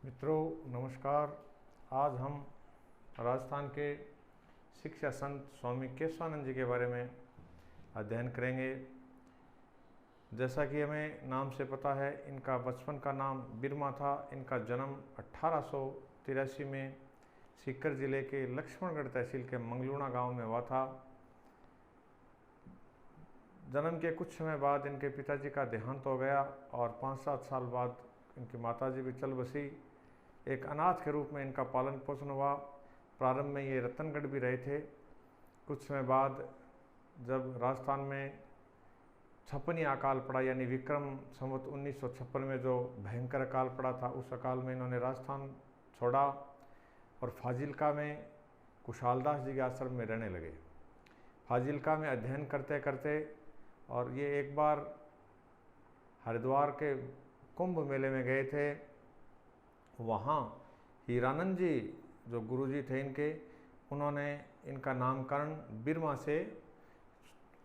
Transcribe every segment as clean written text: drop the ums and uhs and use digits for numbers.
मित्रों नमस्कार। आज हम राजस्थान के शिक्षा संत स्वामी केशवानंद जी के बारे में अध्ययन करेंगे। जैसा कि हमें नाम से पता है, इनका बचपन का नाम बिरमा था। इनका जन्म 1883 में सीकर जिले के लक्ष्मणगढ़ तहसील के मंगलूना गांव में हुआ था। जन्म के कुछ समय बाद इनके पिताजी का देहांत हो गया और 5-7 साल बाद इनकी माताजी भी चल बसी। एक अनाथ के रूप में इनका पालन पोषण हुआ। प्रारंभ में ये रतनगढ़ भी रहे थे। कुछ समय बाद जब राजस्थान में छप्पनी अकाल पड़ा, यानी विक्रम संवत 1956 में जो भयंकर अकाल पड़ा था, उस अकाल में इन्होंने राजस्थान छोड़ा और फाजिल्का में कुशालदास जी के आश्रम में रहने लगे। फाजिल्का में अध्ययन करते करते और ये एक बार हरिद्वार के कुंभ मेले में गए थे। वहाँ हीरानंद जी जो गुरुजी थे इनके, उन्होंने इनका नामकरण बिरमा से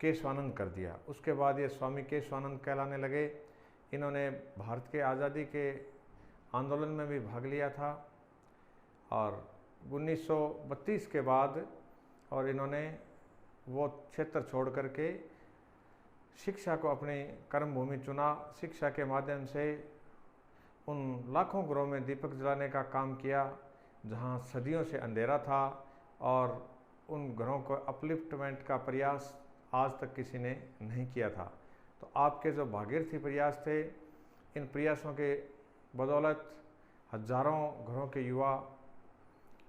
केशवानंद कर दिया। उसके बाद ये स्वामी केशवानंद कहलाने लगे। इन्होंने भारत के आज़ादी के आंदोलन में भी भाग लिया था और 1932 के बाद और इन्होंने वो क्षेत्र छोड़ करके शिक्षा को अपनी कर्मभूमि चुना। शिक्षा के माध्यम से उन लाखों घरों में दीपक जलाने का काम किया जहां सदियों से अंधेरा था, और उन घरों को अपलिफ्टमेंट का प्रयास आज तक किसी ने नहीं किया था। तो आपके जो भागीरथी प्रयास थे, इन प्रयासों के बदौलत हजारों घरों के युवा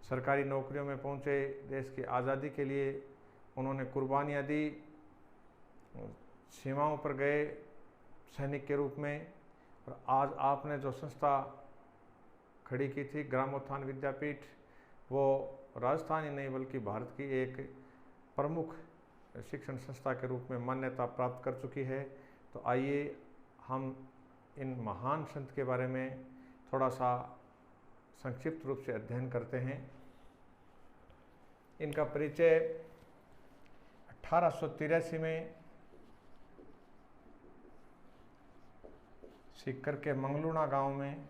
सरकारी नौकरियों में पहुंचे। देश की आज़ादी के लिए उन्होंने कुर्बानियाँ दी, सीमाओं पर गए सैनिक के रूप में। और आज आपने जो संस्था खड़ी की थी ग्रामोत्थान विद्यापीठ, वो राजस्थान ही नहीं बल्कि भारत की एक प्रमुख शिक्षण संस्था के रूप में मान्यता प्राप्त कर चुकी है। तो आइए हम इन महान संत के बारे में थोड़ा सा संक्षिप्त रूप से अध्ययन करते हैं। इनका परिचय 1883 में सीकर के मंगलूना गांव में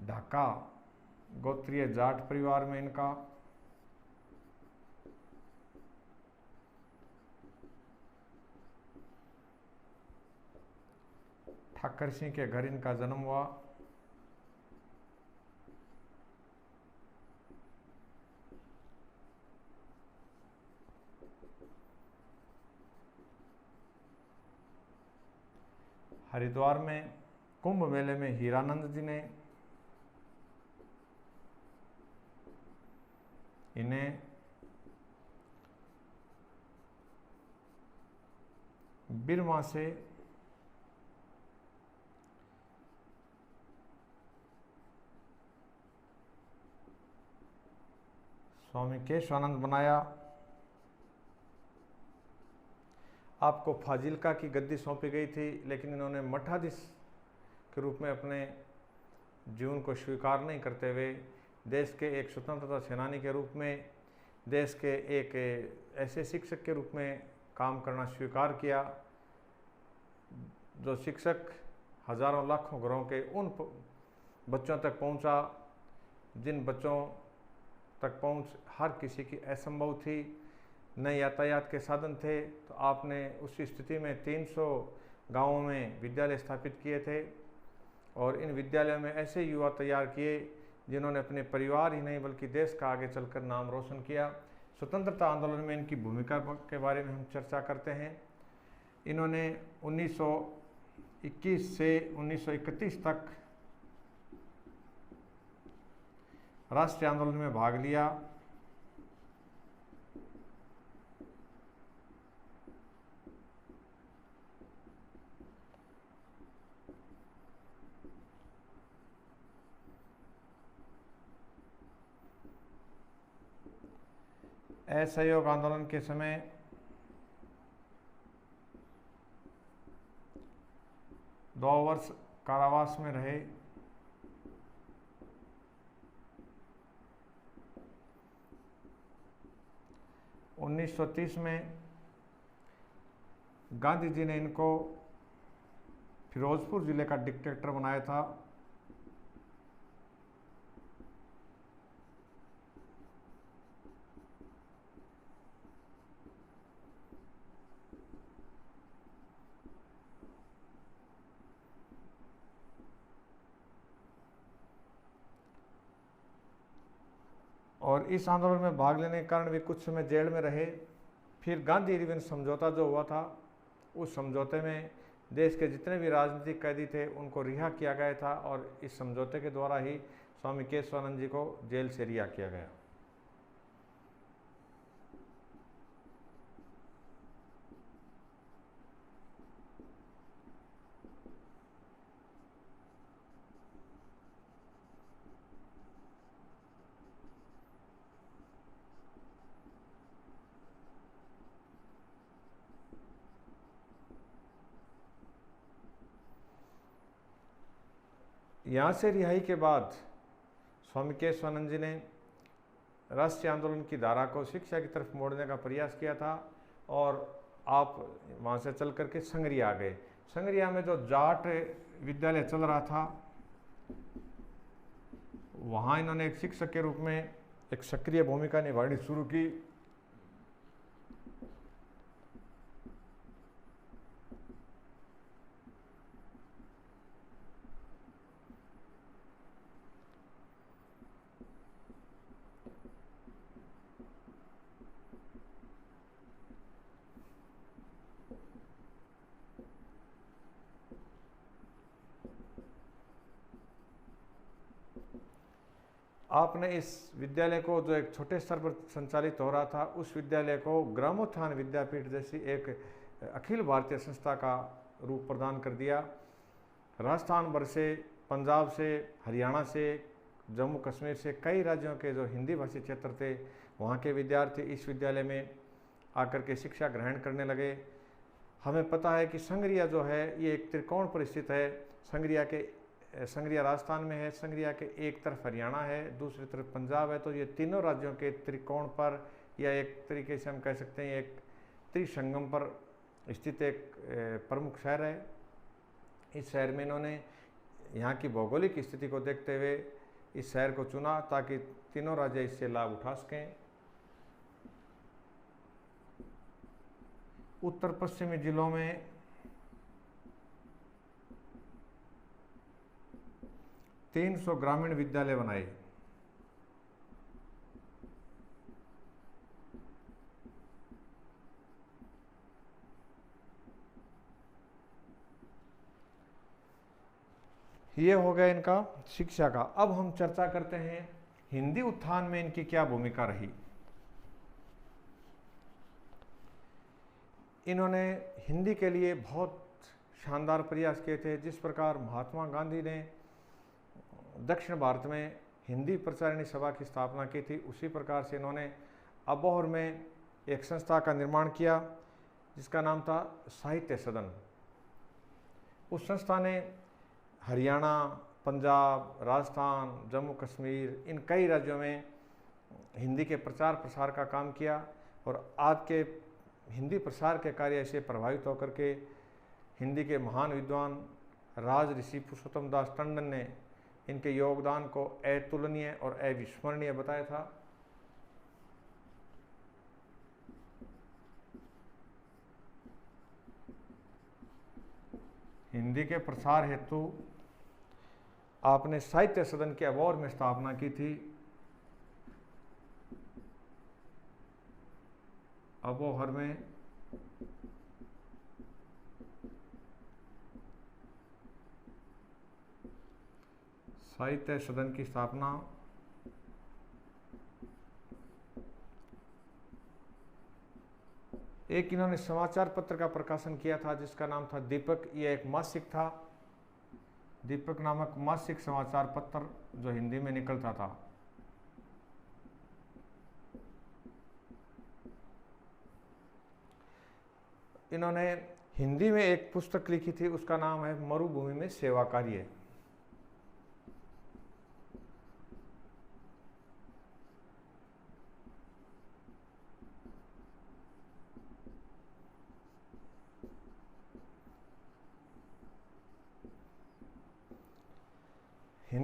ढाका गोत्रीय जाट परिवार में इनका ठाकर सिंह के घर इनका जन्म हुआ। हरिद्वार में कुंभ मेले में हीरानंद जी ने इन्हें बिरमा से स्वामी केशवानंद बनाया। आपको फाजिल्का की गद्दी सौंपी गई थी, लेकिन इन्होंने मठाधीश के रूप में अपने जीवन को स्वीकार नहीं करते हुए देश के एक स्वतंत्रता सेनानी के रूप में, देश के एक ऐसे शिक्षक के रूप में काम करना स्वीकार किया। जो शिक्षक हजारों लाखों घरों के उन बच्चों तक पहुंचा जिन बच्चों तक पहुंच हर किसी की असंभव थी। न यातायात के साधन थे, तो आपने उस स्थिति में 300 गांवों में विद्यालय स्थापित किए थे और इन विद्यालयों में ऐसे युवा तैयार किए जिन्होंने अपने परिवार ही नहीं बल्कि देश का आगे चलकर नाम रोशन किया। स्वतंत्रता आंदोलन में इनकी भूमिका के बारे में हम चर्चा करते हैं। इन्होंने 1921 से 1931 तक राष्ट्रीय आंदोलन में भाग लिया। असहयोग आंदोलन के समय दो वर्ष कारावास में रहे। 1930 में गांधी जी ने इनको फिरोजपुर ज़िले का डिक्टेटर बनाया था। और इस आंदोलन में भाग लेने के कारण वे कुछ समय जेल में रहे। फिर गांधी इरविन समझौता जो हुआ था, उस समझौते में देश के जितने भी राजनीतिक कैदी थे उनको रिहा किया गया था, और इस समझौते के द्वारा ही स्वामी केशवानंद जी को जेल से रिहा किया गया। यहाँ से रिहाई के बाद स्वामी केशवानंद जी ने राष्ट्रीय आंदोलन की धारा को शिक्षा की तरफ मोड़ने का प्रयास किया था, और आप वहाँ से चल करके संगरिया आ गए। संगरिया में जो जाट विद्यालय चल रहा था, वहाँ इन्होंने एक शिक्षक के रूप में एक सक्रिय भूमिका निभानी शुरू की। आपने इस विद्यालय को, जो एक छोटे स्तर पर संचालित हो रहा था, उस विद्यालय को ग्रामोत्थान विद्यापीठ जैसी एक अखिल भारतीय संस्था का रूप प्रदान कर दिया। राजस्थान भर से, पंजाब से, हरियाणा से, जम्मू कश्मीर से, कई राज्यों के जो हिंदी भाषी क्षेत्र थे, वहाँ के विद्यार्थी इस विद्यालय में आकर के शिक्षा ग्रहण करने लगे। हमें पता है कि संगरिया जो है ये एक त्रिकोण पर स्थित है। संगरिया राजस्थान में है, संगरिया के एक तरफ हरियाणा है, दूसरी तरफ पंजाब है। तो ये तीनों राज्यों के त्रिकोण पर, या एक तरीके से हम कह सकते हैं एक त्रिसंगम पर स्थित एक प्रमुख शहर है। इस शहर में इन्होंने यहाँ की भौगोलिक स्थिति को देखते हुए इस शहर को चुना, ताकि तीनों राज्य इससे लाभ उठा सकें। उत्तर पश्चिमी जिलों में 300 ग्रामीण विद्यालय बनाए। ये हो गया इनका शिक्षा का। अब हम चर्चा करते हैं हिंदी उत्थान में इनकी क्या भूमिका रही। इन्होंने हिंदी के लिए बहुत शानदार प्रयास किए थे। जिस प्रकार महात्मा गांधी ने दक्षिण भारत में हिंदी प्रचारिणी सभा की स्थापना की थी, उसी प्रकार से इन्होंने अबोहर में एक संस्था का निर्माण किया जिसका नाम था साहित्य सदन। उस संस्था ने हरियाणा, पंजाब, राजस्थान, जम्मू कश्मीर, इन कई राज्यों में हिंदी के प्रचार प्रसार का काम किया, और आज के हिंदी प्रसार के कार्य से प्रभावित होकर के हिंदी के महान विद्वान राज ऋषि पुरुषोत्तम दास टंडन ने इनके योगदान को अतुलनीय और अविस्मरणीय बताया था। हिंदी के प्रसार हेतु आपने साहित्य सदन के अबोहर में स्थापना की थी। अबोहर में साहित्य सदन की स्थापना एक इन्होंने समाचार पत्र का प्रकाशन किया था जिसका नाम था दीपक। यह एक मासिक था, दीपक नामक मासिक समाचार पत्र जो हिंदी में निकलता था। इन्होंने हिंदी में एक पुस्तक लिखी थी, उसका नाम है मरुभूमि में सेवा कार्य।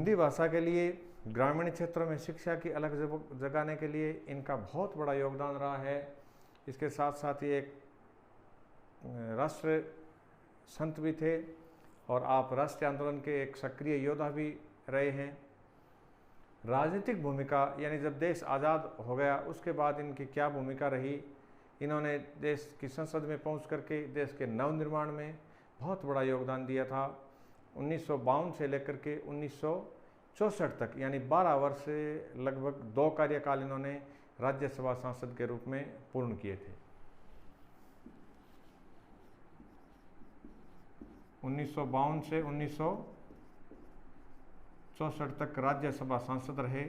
हिंदी भाषा के लिए ग्रामीण क्षेत्रों में शिक्षा की अलग जगाने के लिए इनका बहुत बड़ा योगदान रहा है। इसके साथ साथ ये एक राष्ट्र संत भी थे और आप राष्ट्रीय आंदोलन के एक सक्रिय योद्धा भी रहे हैं। राजनीतिक भूमिका, यानी जब देश आज़ाद हो गया उसके बाद इनकी क्या भूमिका रही, इन्होंने देश की संसद में पहुंच करके देश के नवनिर्माण में बहुत बड़ा योगदान दिया था। 1952 से लेकर के 1964 तक, यानी 12 वर्ष से लगभग 2 कार्यकाल इन्होंने राज्यसभा सांसद के रूप में पूर्ण किए थे। 1952 से 1964 तक राज्यसभा सांसद रहे।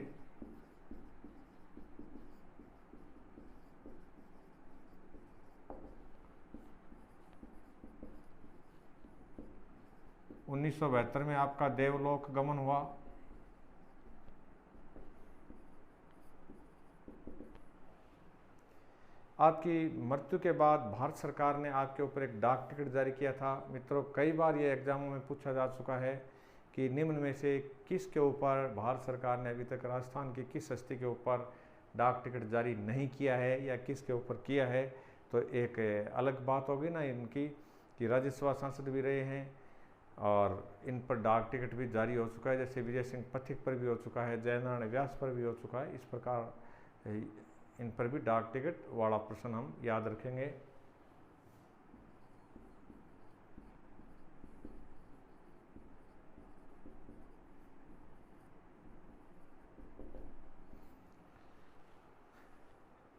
उन्नीस में आपका देवलोक गमन हुआ। आपकी मृत्यु के बाद भारत सरकार ने आपके ऊपर एक डाक टिकट जारी किया था। मित्रों, कई बार ये एग्जामों में पूछा जा चुका है कि निम्न में से किसके ऊपर भारत सरकार ने अभी तक राजस्थान की किस हस्ती के ऊपर डाक टिकट जारी नहीं किया है या किसके ऊपर किया है। तो एक अलग बात होगी ना इनकी कि राज्यसभा सांसद भी रहे हैं और इन पर डाक टिकट भी जारी हो चुका है, जैसे विजय सिंह पथिक पर भी हो चुका है, जयनारायण व्यास पर भी हो चुका है। इस प्रकार इन पर भी डाक टिकट वाला प्रश्न हम याद रखेंगे।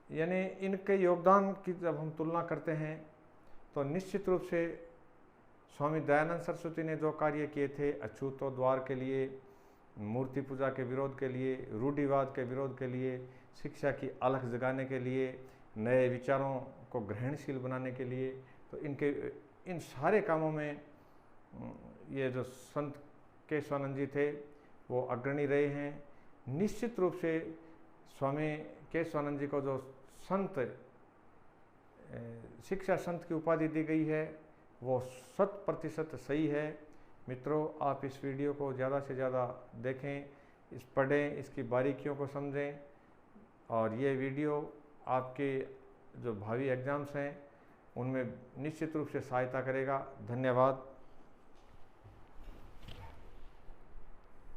यानी इनके योगदान की जब हम तुलना करते हैं तो निश्चित रूप से स्वामी दयानंद सरस्वती ने जो कार्य किए थे अछूतोद्वार के लिए, मूर्ति पूजा के विरोध के लिए, रूढ़िवाद के विरोध के लिए, शिक्षा की अलख जगाने के लिए, नए विचारों को ग्रहणशील बनाने के लिए, तो इन सारे कामों में ये जो संत केशवानंद जी थे वो अग्रणी रहे हैं। निश्चित रूप से स्वामी केशवानंद जी को जो संत शिक्षा संत की उपाधि दी गई है वो 100% सही है। मित्रों, आप इस वीडियो को ज़्यादा से ज़्यादा देखें, पढ़ें, इसकी बारीकियों को समझें और ये वीडियो आपके जो भावी एग्ज़ाम्स हैं उनमें निश्चित रूप से सहायता करेगा। धन्यवाद।